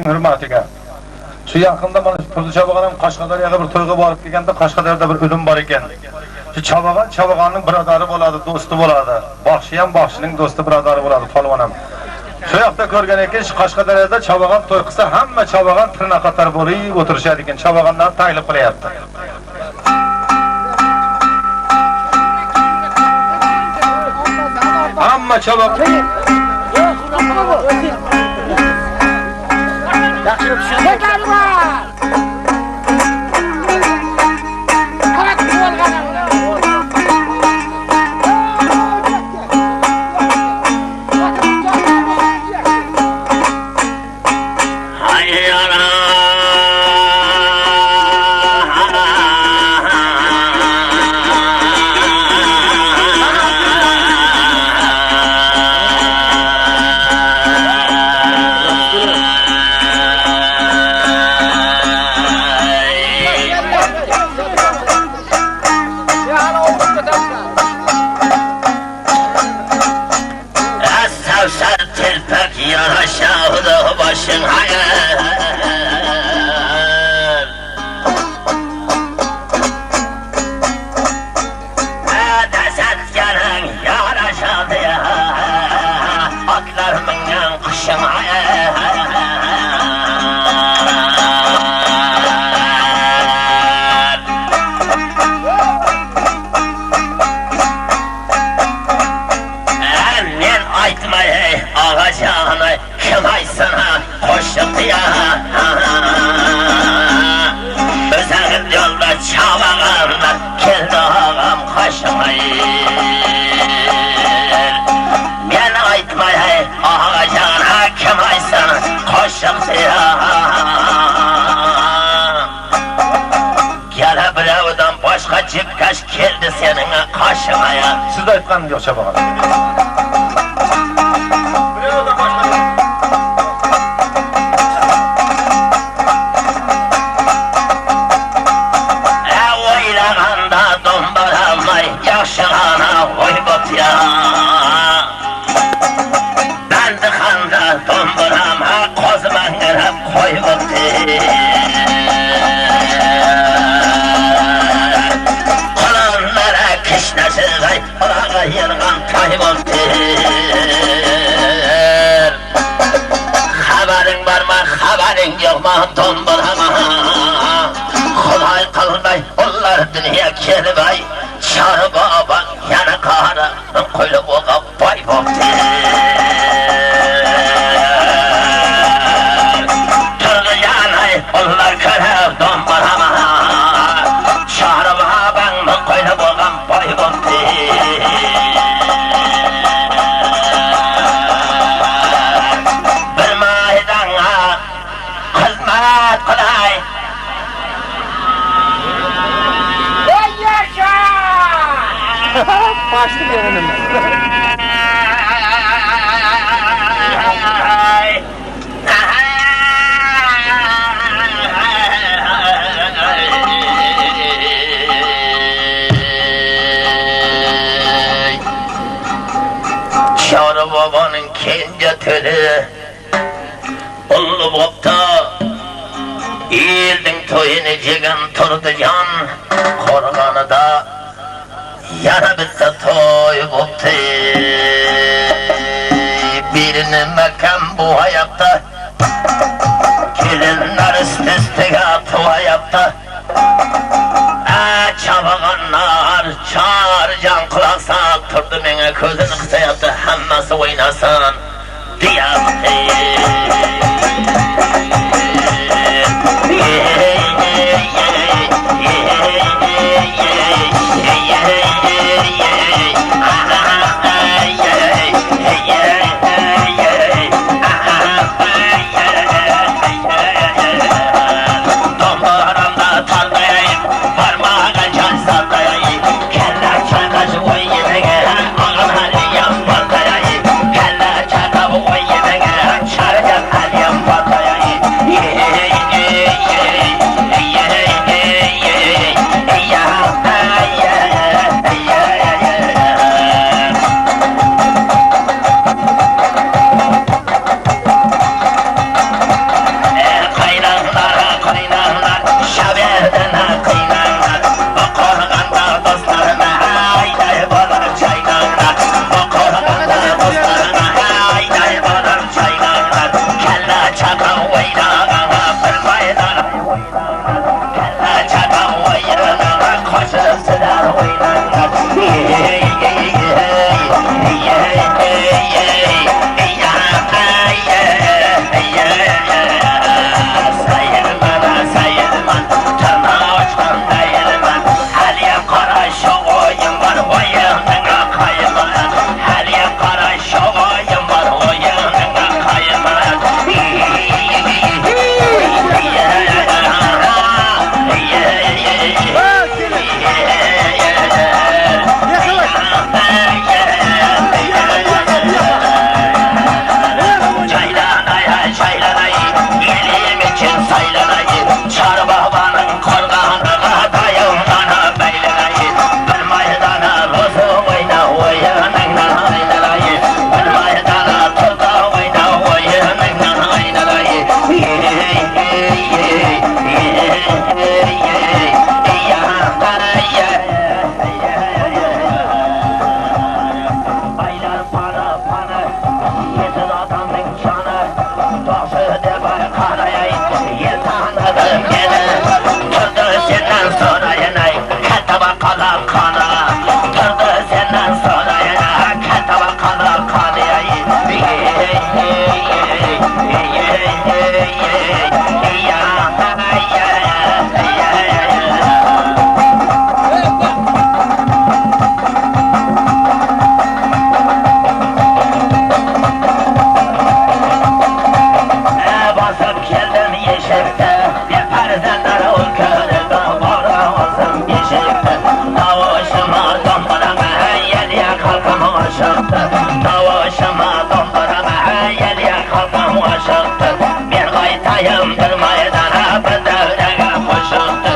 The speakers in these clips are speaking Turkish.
hürmetiga. Şu yakında bana Purdu Çabağan'ın Kaşkadar'ya bir toyga barıp gelgende Kaşkadar'da bir ölüm var eken. Şu Çabağan'ın biradarı boladı, dostu boladı. Bakşıyan Bakşı'nın dostu biradarı boladı Palvanam. Şu yakta görgen eken şu Kaşkadar'da Çabağan toy kısa hamma Çabağan tırnak atar boruyu oturuşadı eken. Çabağan'dan taylık kılayaptı. Hamma Çabağan... Cipkaş geldi senin kaşımaya. Siz de aytkan yok Çabağan. Oylaganda dombaramay yaşağana oybot ya. Ben dıkanda dombarama kozmangırıp koybot Kışnasızay, olağa yırgan kayboldur. Haberin var mı, haberin yok mu, dombalama. Kolay kılmay, onlar dünya kelbay. Çarı baba, yana kara, koylu boğa bay boktur. Turgu yanay, onlar kara, dombalama. Çarı baba, koylu boğa bay boktur. Bir maydana, hizmet kolay. Başlı görünüm. Çağrı babanın kendi türü Ulu bopta İldin toyunu cigan turdu can Korganı da Yana bitti toy bopta Birinin mekan bu hayatta Gelinler üst üstüge bu hayatta Çabağanlar çağır can kulaksan Turdu mene közünü kısa yaptı Hamması oynasın Diyaptı Kelle geldim yeşekte bir perdeler ol körede bana olsun yeşekte Tavuşuma dombalama yeliye kalkam aşıktı Tavuşuma dombalama yeliye kalkam aşıktı Bir kaytayım bir maydana bir devreye koşuktı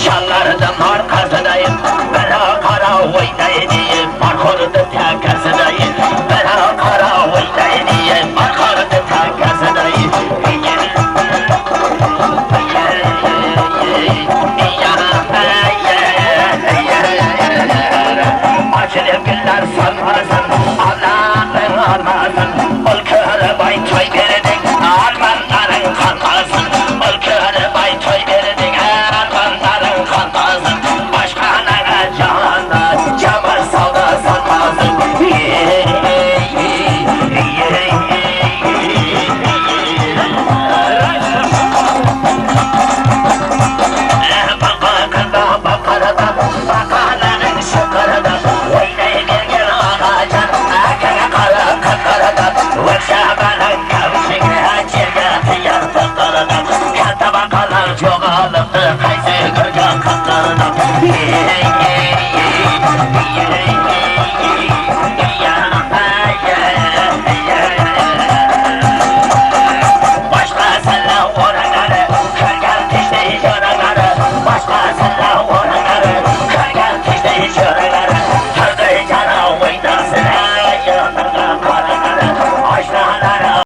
Şallardım arkasındayım Bela kara oynayayım Arkorda tekasındayım Bela kara oynayayım Arkorda tekasındayım Acılı günler sanmasın Allah'ın almasın Ol köre bay toy veredin Almanların kalmasın Ol köre bay toy veredin Almanların kalmasın Başkanlara canlar Camar salda sanmasın Bakarada Bakarların şıkırada Oynayı bir gel ağacan Akara kara kakarada Vurşabanın kavşığı Cenneti yardı karada